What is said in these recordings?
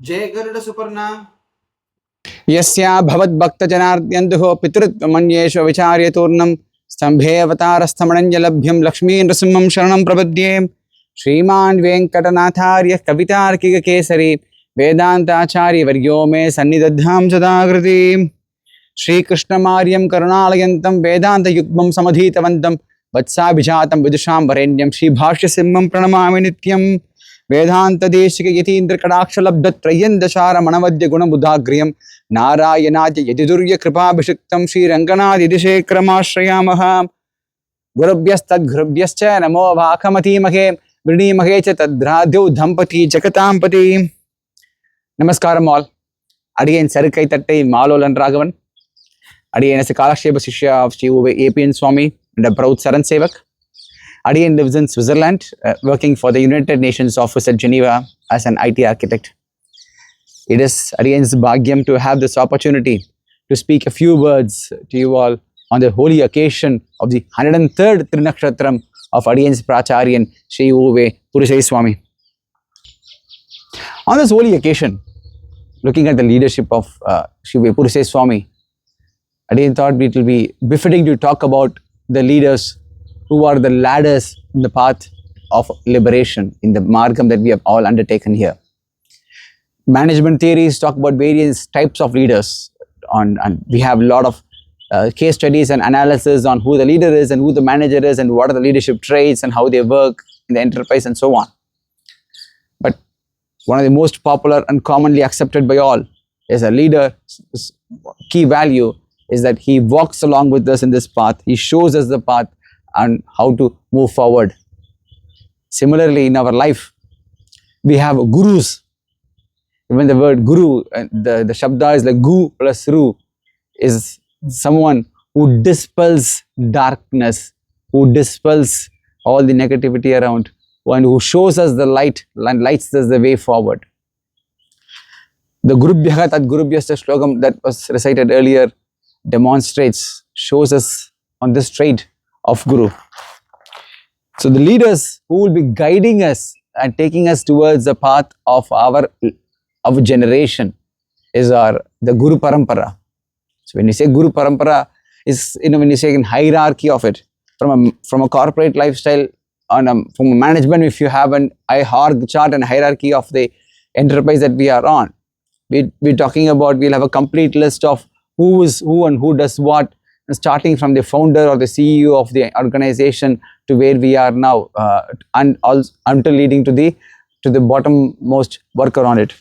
जय गरुड़ सुपर्णा यस्या भवद्भक्तजनार्द्यन्तुः पितृत्वमन्येषु विचार्यतूर्णं स्तम्भे अवतारस्थमणञ्जलभ्यं लक्ष्मीनृसिंहं शरणं प्रपद्ये। श्रीमान् वेङ्कटनाथार्यः कवितार्किककेसरी वेदान्ताचार्यवर्यो मे सन्निधत्तां सदाकृति। श्रीकृष्णमार्यं करुणालयन्तं वेदान्तयुग्मं समधीतवन्तं वत्साभिजातं विदुषां वरेण्यं श्रीभाष्यसिंहं प्रणमामि नित्यं। वेदान्तदेशिकयतीन्द्रकटाक्षलब्धत्रय्यन्दशारमणवद्यगुणबुधाग्र्यं नारायणाद्य यतिदुर्यकृपाभिषिक्तं श्रीरङ्गनाथयतिशेखरमाश्रयामः। गुरुभ्यस्तद्गुरुभ्यश्च नमो वाकमतीमहे वृणीमहे च तद्राद्यौ दम्पती जगतांपति. Namaskaram all. Adiyen Sarkai Tattai Malolan Raghavan. Adiyen is a Kalaksheba Shishya of Sri.U.Ve.Purisai Swami and a proud Saran Sevak. Adiyen lives in Switzerland, working for the United Nations office at Geneva as an IT architect. It is Adiyen's bhagyam to have this opportunity to speak a few words to you all on the holy occasion of the 103rd Thirunakshatram of Adiyen's Pracharyan Sri.U.Ve.Purisai Swami. On this holy occasion, looking at the leadership of Sri.U.Ve.Purisai Swami, Adiyen thought it will be befitting to talk about the leaders who are the ladders in the path of liberation, in the margam that we have all undertaken here. Management theories talk about various types of leaders, and we have a lot of case studies and analysis on who the leader is and who the manager is and what are the leadership traits and how they work in the enterprise and so on. But one of the most popular and commonly accepted by all is a leader's key value is that he walks along with us in this path. He shows us the path and how to move forward. Similarly, in our life, we have gurus. Even the word guru, the shabda is like gu plus ru, is someone who dispels darkness, who dispels all the negativity around, and who shows us the light and lights us the way forward. The Gurubhyaha Tad Gurubhyasta slogam that was recited earlier demonstrates, shows us on this trait of Guru. So the leaders who will be guiding us and taking us towards the path of our generation is the Guru Parampara. So when you say Guru Parampara, is when you say in hierarchy of it, from a corporate lifestyle, from a management, if you have an org chart and hierarchy of the enterprise that we are on, we're talking about, we'll have a complete list of who is who and who does what, starting from the founder or the CEO of the organization to where we are now, and also until leading to the bottommost worker on it.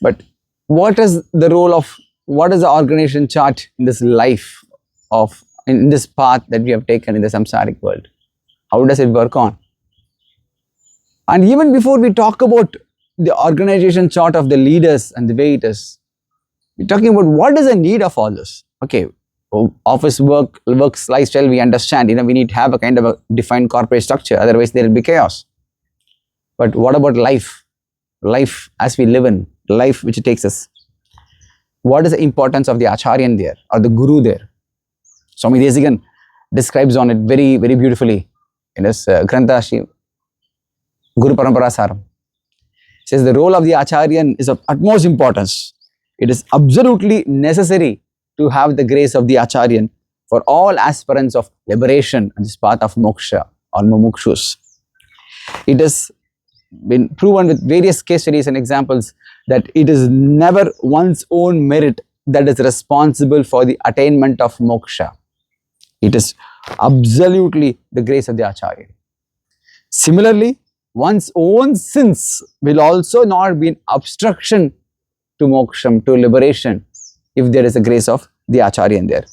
But what is the role of, what is the organization chart in this life of, in this path that we have taken in the samsaric world? How does it work on? And even before we talk about the organization chart of the leaders and the way it is, we're talking about what is the need of all this. Okay, office works lifestyle, we understand, we need to have a kind of a defined corporate structure, otherwise there will be chaos. But what about life? Life as we live in, life which takes us. What is the importance of the Acharyan there, or the Guru there? Swami Desikan describes on it very, very beautifully in his Grantha Shri Guru Parampara Saram. Says the role of the Acharyan is of utmost importance. It is absolutely necessary to have the grace of the Acharyan for all aspirants of liberation on this path of moksha or mumukshus. It has been proven with various case studies and examples that it is never one's own merit that is responsible for the attainment of moksha. It is absolutely the grace of the Acharya. Similarly, one's own sins will also not be an obstruction to moksham, to liberation, if there is a grace of the Acharya in there.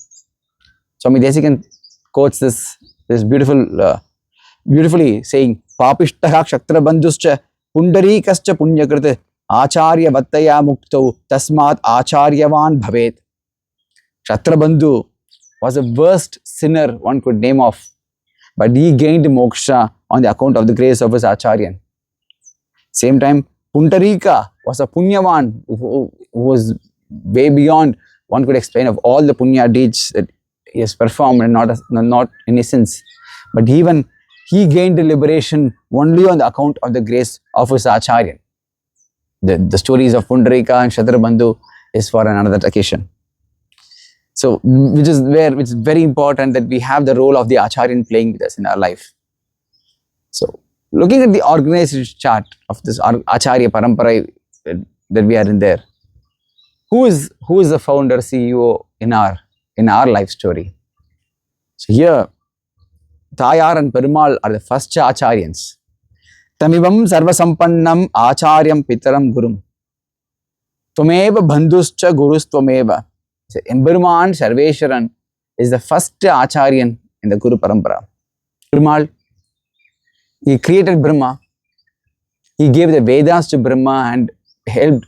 Swami Desikan quotes this beautifully saying, Papishtaha Kshatra Bandhuscha Pundarikascha Punyakrita Acharya Vattaya Mukto Tasmat Acharyavan Bhavet. Kshatra Bandhu was the worst sinner one could name of, but he gained moksha on the account of the grace of his Acharyan. Same time, Pundarika was a punyavan who was way beyond one could explain of all the punya deeds that he has performed, and not in essence. But even he gained the liberation only on the account of the grace of his Acharyan. The stories of Pundarika and Shatrabandhu is for another occasion. So, which is very important that we have the role of the Acharyan playing with us in our life. So, looking at the organized chart of this Acharya Parampara that we are in there, who is the founder, CEO in our life story? So here, Tayar and Perumal are the first Acharyans. Tamivam sarvasampannam acharyam pitaram gurum. Tvameva bandhuscha gurus tvameva. So Emperuman Sarveshwaran is the first Acharyan in the Guru Parampara. Perumal, he created Brahma. He gave the Vedas to Brahma and helped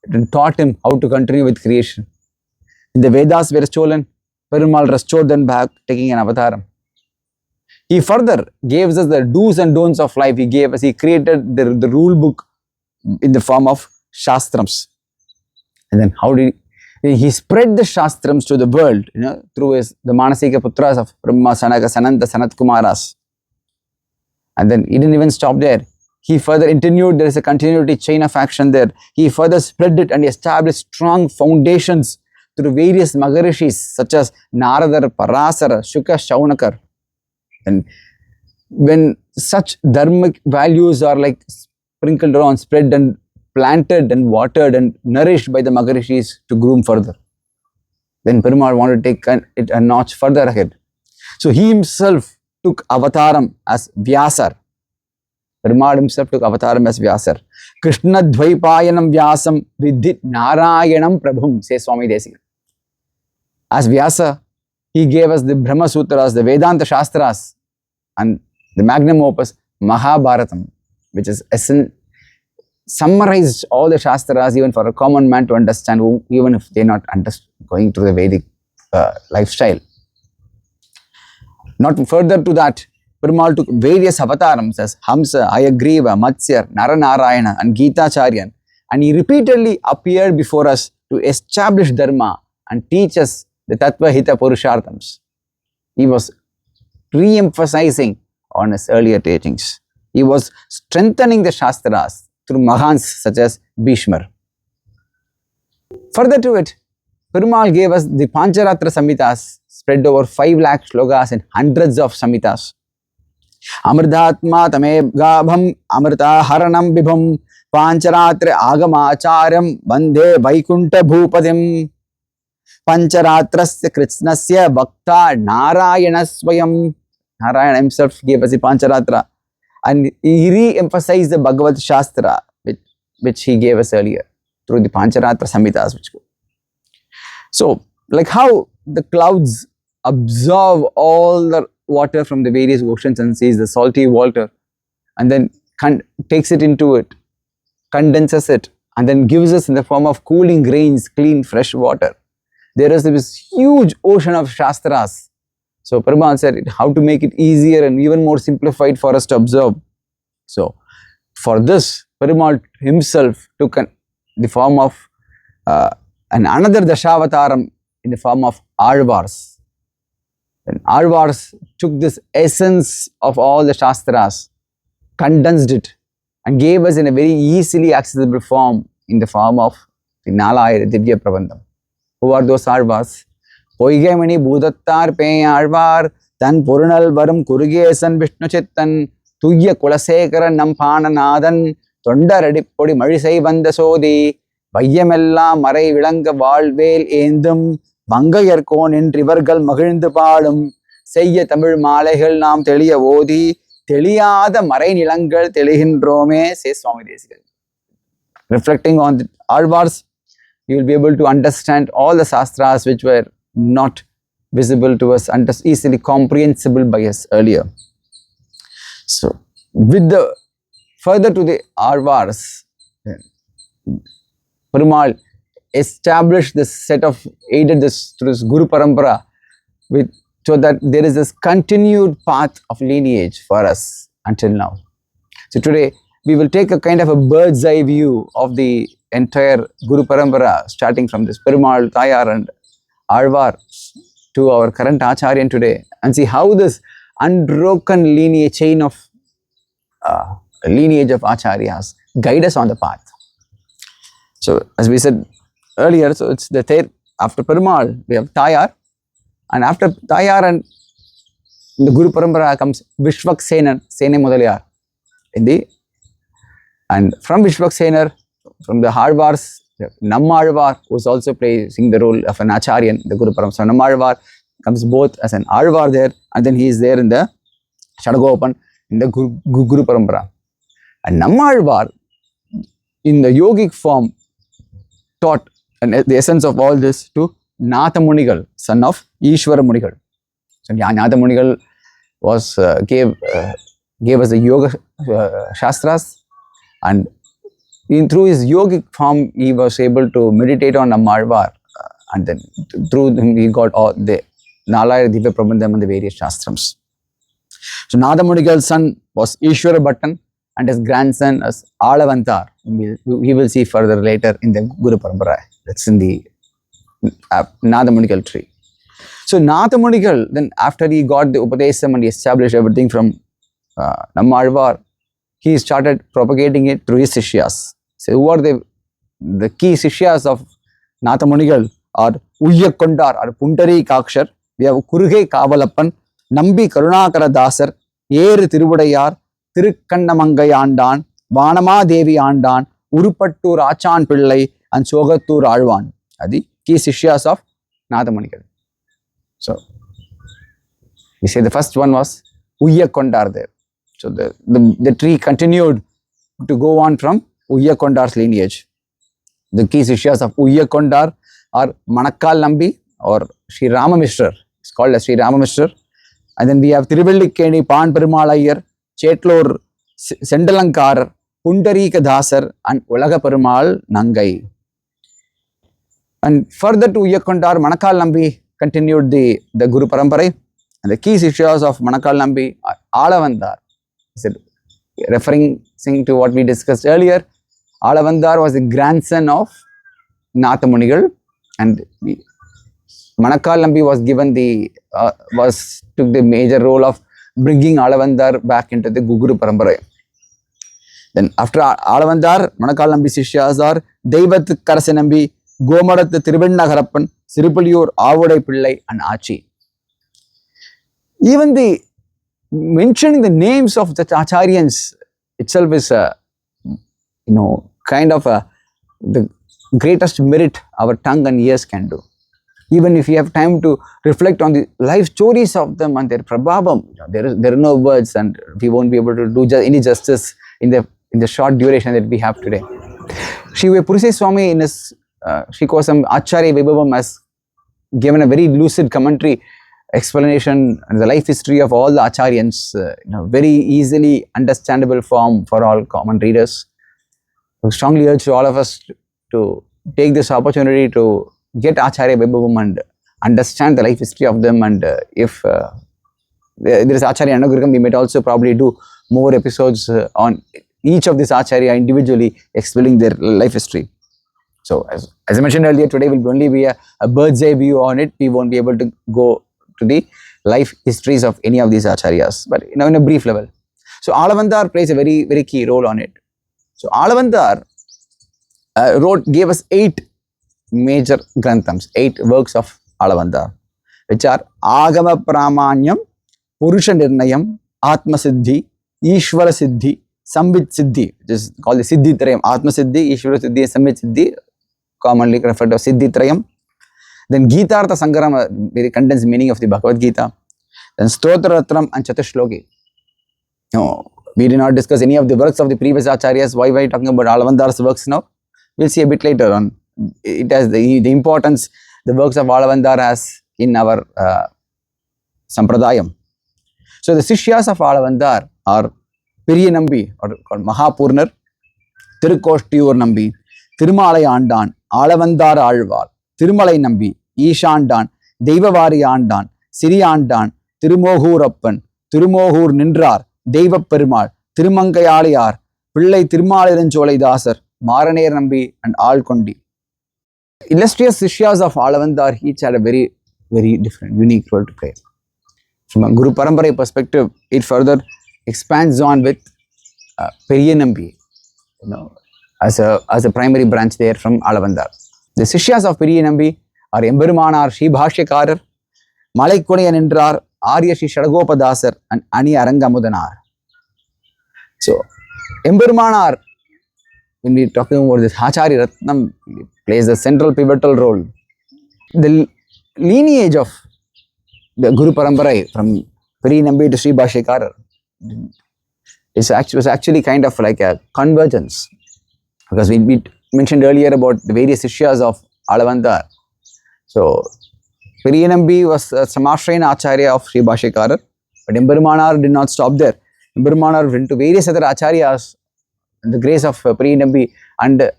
and taught him how to continue with creation. The Vedas were stolen. Perumal restored them back, taking an avataram. He further gave us the do's and don'ts of life. He created the rule book in the form of Shastrams. And then how did he spread the Shastrams to the world, through the Manasika Putras of Brahma, Sanaka, Sananta, Sanat Kumaras. And then he didn't even stop there. He further continued, there is a continuity chain of action there. He further spread it and established strong foundations through various Maharishis such as Naradar, Parasara, Shuka, Shaunakar. And when such dharmic values are like sprinkled around, spread and planted and watered and nourished by the Maharishis to groom further, then Perumal wanted to take it a notch further ahead. So he himself took avataram as Vyasar. Perumal himself took avataram as Vyasar. Krishna Dvaipayanam Vyasam Vidhit Narayanam Prabhum, says Swami Desika. As Vyasa, he gave us the Brahma Sutras, the Vedanta Shastras, and the magnum opus Mahabharatam, which is summarized all the Shastras even for a common man to understand, even if they are not going through the Vedic lifestyle. Not further to that, Perumal took various avatarams as Hamsa, Ayagriva, Matsyar, Naranarayana and Gitacharyan, and he repeatedly appeared before us to establish Dharma and teach us the Tattva Hita Purusharthams. He was re-emphasizing on his earlier teachings. He was strengthening the Shastras through Mahans such as Bhishmar. Further to it, Perumal gave us the Pancharatra Samhitas spread over 5 lakh shlokas and hundreds of Samhitas. Amritatma Tame Gabham Amrita Haranam Bibham Pancharatra Agamacharyam Bande Vaikunta Bhupadim Pancharatrasya Krishnasya Bhakta Narayana Swayam. Narayana himself gave us the Pancharatra, and he re-emphasized the Bhagavad Shastra which he gave us earlier through the Pancharatra Samhitas. So, like how the clouds absorb all the water from the various oceans and seas, the salty water, and then takes it into it, condenses it, and then gives us in the form of cooling rains, clean, fresh water. There is this huge ocean of Shastras. So Perumal said how to make it easier and even more simplified for us to observe. So for this, Perumal himself took the form of another Dashavataram in the form of Alvars. And Alvars took this essence of all the Shastras, condensed it, and gave us in a very easily accessible form in the form of the Nalayana Divya Prabandham. Who are those Alvars? Poigamani Budattar Pe Alvar, Tan Purnal Varam Kurugesan Vishnu Chittan, Tuyya Kulasekaran Nampana Nadan, Tondaradipodi Marisai Vandasodi, Vayamella Marai Vilanga Valvel Endum, Mangayarkon in Rivergal Magindu Padum, Sayya Tamil Malahil Nam Telia Vodi, Telia the Marai Nilangal Telihin Rome, says Swami Desika. Reflecting on the Alvars, you will be able to understand all the Shastras which were not visible to us and easily comprehensible by us earlier. So, with the further to the Alvars, Perumal established this set of, aided this through this Guru Parampara, so that there is this continued path of lineage for us until now. So today, we will take a kind of a bird's eye view of the entire Guru Parampara, starting from this Perumal, Tayar and Alvar to our current Acharyan today, and see how this unbroken lineage of Acharyas guide us on the path. So as we said earlier, so it's the third, after Perumal, we have Tayar, and after Tayar and the Guru Parampara comes Vishwaksenar, Sene Mudaliyar. And from Vishwaksenar, from the Harvars, Nammalvar was also playing the role of an Acharyan, the Guru Parampara. So Nammalvar comes both as an Alvar there, and then he is there in the Shadagopan, in the Guru Parampara. And Nammalvar, in the yogic form, taught, and the essence of all this, to Natha Munigal, son of Ishwara Munigal. So Natha Munigal was gave us the yoga shastras, and through his yogic form he was able to meditate on Nammalvar, and then through him he got all the Nalayana Divya Prabandham and the various shastrams. So Natha Munigal's son was Ishwara Bhattan, and his grandson is Alavantar. We will see further later in the Guru Parampara. That's in the Natha Munigal tree. So Natha Munigal, then after he got the Upadesam and he established everything from Nammalvar, he started propagating it through his Sishyas. So who are the key Sishyas of Natha Munigal are Uyyakondar or Puntari Kakshar, we have Kuruge Kavalappan, Nambi Karunakara Dasar, Yeru Tiruvadayar, Tirukkannamangai Aandan, Vanama Devi Aandan, Urupattur Achan Pillai, and Sogattur Alvan are the key Sishyas of Natha Munigal. So we say the first one was Uyyakondar there. So the tree continued to go on from Uyyakondar's lineage. The key Sishyas of Uyyakondar are Manakkal Nambi or Sri Ramamishrar. It's called as Sri Ramamishrar. And then we have Thiruvellikkeni Pan Perumal Iyer, Chetlur Sendalankar, Pundarika Dasar, and Ulaga Perumal Nangai. And further to Uyyakondar, Manakkal Nambi continued the Guru Parampara. And the key Sishyas of Manakkal Nambi are Alavandar. Referring to what we discussed earlier, Alavandar was the grandson of Natha Munigal, and Manakkal Nambi was given took the major role of bringing Alavandar back into the Guru Parampara. Then after Alavandar, Manakkal Nambi Sishyas are Deivat Karasanambi, Gomarat Thiruvennagarappan, Sirupaliyur Avudai Pillai, and Achi. Even the mentioning the names of the Acharyans itself is kind of the greatest merit our tongue and ears can do. Even if you have time to reflect on the life stories of them and their prabhavam, there are no words, and we won't be able to do any justice in the short duration that we have today. Sri.U.Ve.Purisai Swami in his Srikosam Acharya Vaibhavam has given a very lucid commentary explanation and the life history of all the Acharyans, very easily understandable form for all common readers. I strongly urge all of us to take this opportunity to get Acharya Vaibhavam and understand the life history of them, and if there is Acharya Anugraham, we might also probably do more episodes on each of these Acharya individually explaining their life history. So as I mentioned earlier, today will only be a bird's eye view on it. We won't be able to go to the life histories of any of these Acharyas, but in a brief level. So Alavandar plays a very, very key role on it. So Alavandar gave us 8 major granthams, 8 works of Alavandar, which are Agama Pramanyam, Purusha Nirnayam, Atma Siddhi, Ishvara Siddhi, Sambit Siddhi, which is called the Siddhi Trayam. Atma Siddhi, Ishvara Siddhi, Sambit Siddhi, commonly referred to as Siddhi Trayam. Then Gita Artha Sangrama, very condensed meaning of the Bhagavad Gita. Then Stotra Ratnam and Chatushloki. No, we did not discuss any of the works of the previous Acharyas. Why are we talking about Alavandar's works now? We'll see a bit later on. It has the importance the works of Alavandar has in our Sampradayam. So the Sishyas of Alavandar are Periya Nambi, or called Mahapurnar, Thirukoshtiur Nambi, Thirumalai Aandan, Alavandar Alvar, Thirumalai Nambi, Ishandan, Deivavari Aandan, Siri Aandan, Thirumohurappan, Thirumohur Nindrar, Deiva Perumal, Thirumangayalayar, Pillai Thirumaliranjolai Dasar, Maraner Nambi, and Alkondi. Illustrious Sishyas of Alavandar each had a very, very different, unique role to play. From a Guru Parampara perspective, it further expands on with Periya Nambi, as a primary branch there from Alavandar. The Sishyas of Piriyanambi are Emberumanar Sri Bhashyakarar, Malaikkodayan Endrar, Arya Sri Shadagopadasar and Ani Arangamudanar. So, Emberumanar, when we are talking about this, Acharya Ratnam plays a central pivotal role. The lineage of the Guru Parambarai from Piriyanambi to Sri Bhashyakarar was actually kind of like a convergence, because we mentioned earlier about the various Sishyas of Alavandar. So, Piriyanambi was Samashrayana Acharya of Sri Bhashyakarar, but Emberumanar did not stop there. Emberumanar went to various other Acharyas in the grace of Piriyanambi and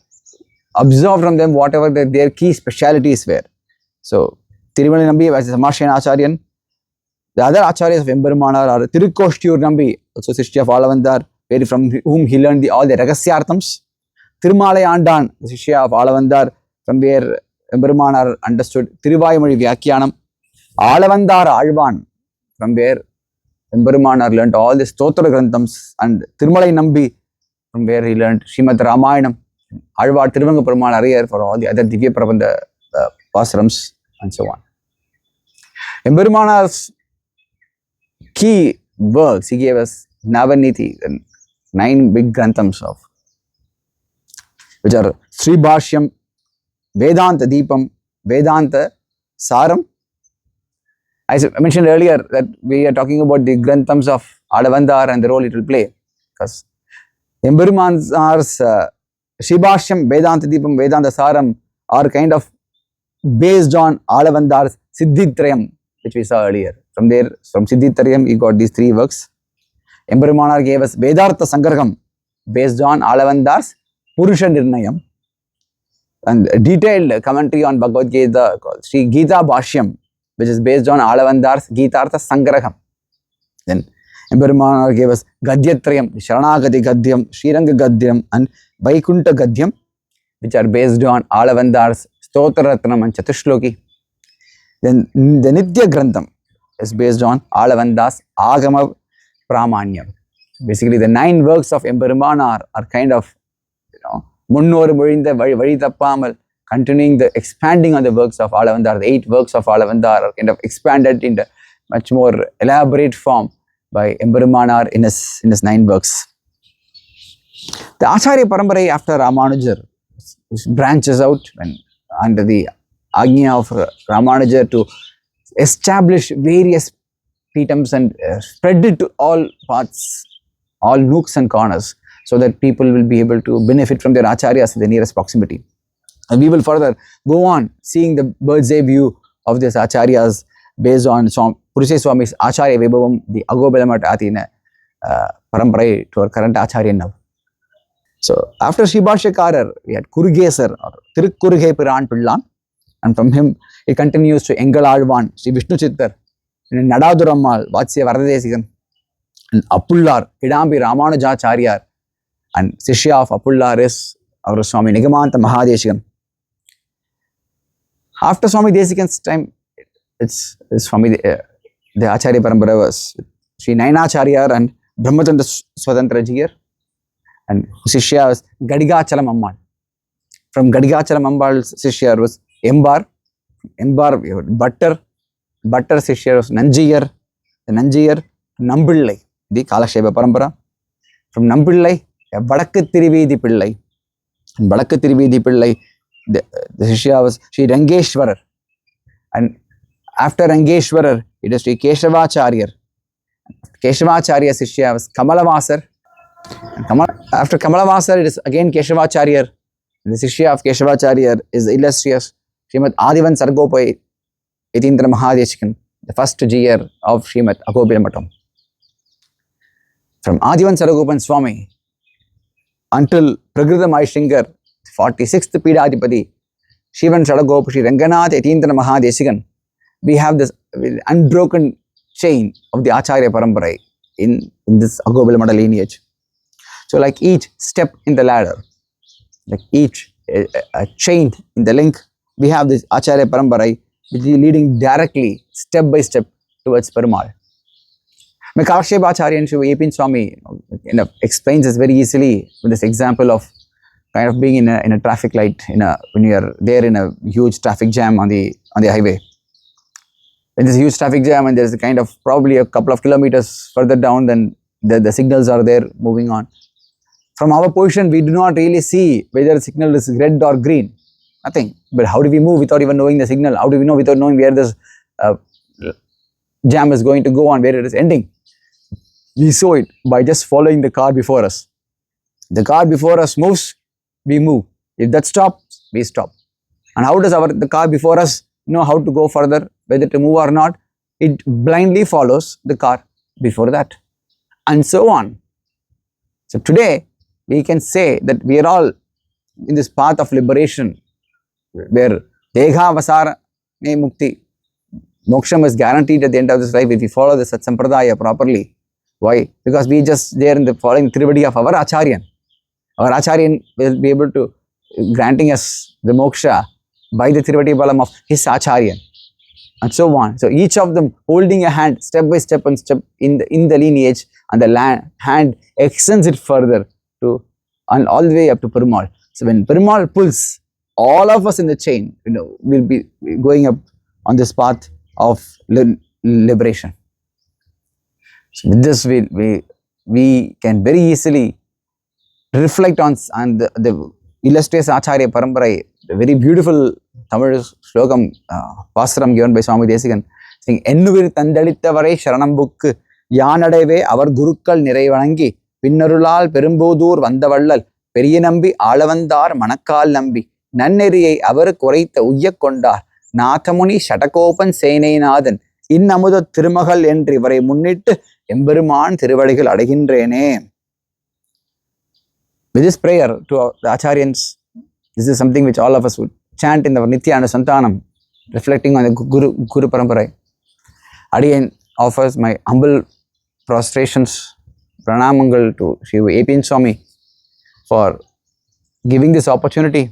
absorbed from them whatever their key specialities were. So, Thiruvanambi was Samashrayana Acharyan. The other Acharyas of Emberumanar are Thirukoshtiur Nambi, also Sishya of Alavandar, where from whom he learned all the Ragasyarthams. Thirumalai Andan, the Sishya of Alavandar, from where Emberumanar understood Thiruvayamozhi Vyakyanam. Alavandar Alvan, from where Emberumanar learned all the Stotra Granthams, and Thirumalai Nambi, from where he learned Srimad Ramayanam. Alvar Tiruvanga Perumal Ariyar for all the other Divya Prabandha pasarams and so on. Emberumanar's key works, he gave us Navaniti, and 9 big granthams of, which are Sri Bhashyam, Vedanta Deepam, Vedanta Saram. As I mentioned earlier that we are talking about the granthams of Alavandar and the role it will play, because Emberumanar's Sri Bhashyam, Vedanta Deepam, Vedanta Saram are kind of based on Alavandar's Siddhitrayam, which we saw earlier. From there, from Siddhitrayam, he got these 3 works. Emberumanar gave us Vedartha Sangraham, based on Alavandar's Purusha Nirnayam, and a detailed commentary on Bhagavad Gita called Sri Gita Bhashyam, which is based on Alavandar's Gitartha Sangraham. Then Emberumanar gave us Gadyatrayam, Sharanagati Gadyam, Sriranga Gadyam and Vaikunta Gadyam, which are based on Alavandar's Stotraratnam and Chatushloki. Then the Nitya Grantham is based on Alavandar's Agama Pramanyam. Basically, the 9 works of Emberumanar are kind of, Munnor Murinda Vari Tappamal, continuing the expanding on the works of Alavandar. The 8 works of Alavandar are kind of expanded into much more elaborate form by Emberumanar in his 9 works. The Acharya Parambarai after Ramanujar branches out and under the Agnya of Ramanuja to establish various pitams and spread it to all parts, all nooks and corners, so that people will be able to benefit from their Acharyas in the nearest proximity. And we will further go on seeing the bird's eye view of these Acharyas based on Purisai Swami's Acharya Vaibhavam, the Agobalamat Athina Parambarai to our current Acharya now. So, after Sri Bhashyakarar, we had Kurugesar or Tirukkurugai Piran Pillan, and from him it continues to Engal Alvan, Sri Vishnu Chittar, and Nadadurammal, Vatsya Varadesigan, and Appullar, Kidambi Ramanujacharya, and Sishya of Appullar is our Swami Nigamanta Mahadesigan. After Swami Desikan's time, it's Swami, the Acharya Parampara was Sri Nainacharya and Brahmachandra Swatantra Jiyar, and Sishya was Gadigachalam Ammal. From Gadigachalam Ammal's Sishya was Embar, Butter Sishya was Nanjiyar, the Nanjiyar, Nambillai, the Kalasheva Parampara. From Nambillai, Vadakkathirivedi Pillai. And Vadakkathirivedi Pillai, the Sishya was Sri Rangeshwarar. And after Rangeshwarar, it is Sri Keshavacharya. Keshavacharya Sishya was Kamalavasar. After Kamalavasar, it is again Keshavacharya. The Sishya of Keshavacharya is the illustrious Srimad Adivan Sargopai Yatindra Mahadeshikan, the first Jiyar of Srimad Agobila. From Adivan Sargopan Swami until Pragrita Maishingar, 46th Pidadipati, Shivan Shadagop, Sri Ranganath Yatindra Mahadeshikan, we have this unbroken chain of the Acharya Parambarai in this Agobila lineage. So, like each step in the ladder, like each chain in the link, we have this Acharya Parambarai which is leading directly, step by step, towards Perumal. Kalasheba Acharya and Sri.U.Ve.Purisai Swami explains this very easily with this example of kind of being in a traffic light, when you are there in a huge traffic jam on the highway. When there's a huge traffic jam and there's a kind of probably a couple of kilometers further down, then the signals are there moving on. From our position, we do not really see whether the signal is red or green. Nothing. But how do we move without even knowing the signal? How do we know without knowing where this jam is going to go on, where it is ending? We saw it by just following the car before us. The car before us moves, we move. If that stops, we stop. And how does the car before us know how to go further, whether to move or not? It blindly follows the car before that, and so on. So today, we can say that we are all in this path of liberation, where Degha Vasara Me Mukti, Moksham is guaranteed at the end of this life if we follow the Sat Sampradaya properly. Why? Because we just there in the following Trivadi of our Acharyan. Our Acharyan will be able to granting us the moksha by the Trivadi Balam of his Acharyan, and so on. So each of them holding a hand step by step and step in the lineage, and the hand extends it further and all the way up to Perumal. So when Perumal pulls, all of us in the chain, will be going up on this path of liberation. So with this, we can very easily reflect on the illustrious Acharya Paramparai, the very beautiful Tamil slokam, Pasaram given by Swami Desikan, saying, Ennuvir Tandalitavarai Sharanambukku Yanadave, our Gurukal Niraivanangi, Pinnarulal Perumbodur Vandavallal, Periyanambi Alavandar Manakal Nambi, Nanneriye, our Koraita Uyakonda, Nathamuni Shatakopan Senainadan, In Namuda Tirumahal entry, Vare Munit, Emberman Tiruvadigal Adahindrene. With this prayer to the Acharyans, this is something which all of us would chant in the Nitya and Santanam, reflecting on the Guru Paramparai. Adiyan offers my humble prostrations, pranamangal to Sri.U.Ve.Purisai Swami for giving this opportunity,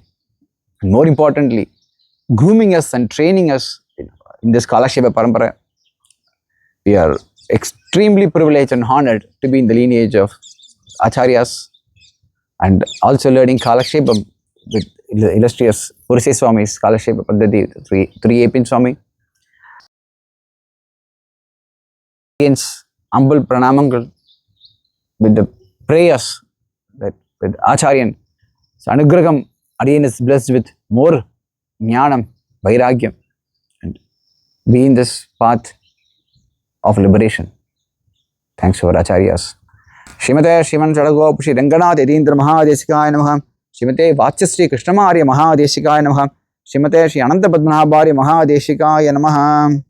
and more importantly, grooming us and training us in this Kalaksheba Parampara. We are extremely privileged and honored to be in the lineage of Acharyas, and also learning Kalakshepam with the illustrious Purisai Swami's Kalaksheba Paddhati, Sri.U.Ve.Purisai Swami. Against humble pranamangal with the prayers that with Acharyan. So Anugraham, Adiyan is blessed with more Jnanam, Vairagyam, and be in this path of liberation. Thanks to our Acharyas. Shrimate Shriman Chadago Shri Ranganath Yadindra Mahadeshikaya Namaham, Shrimate Vachastri Krishnamari Mahadeshikaya Namaham, Shrimate Shri Ananta Padmanabhari Mahadeshikaya Namaham.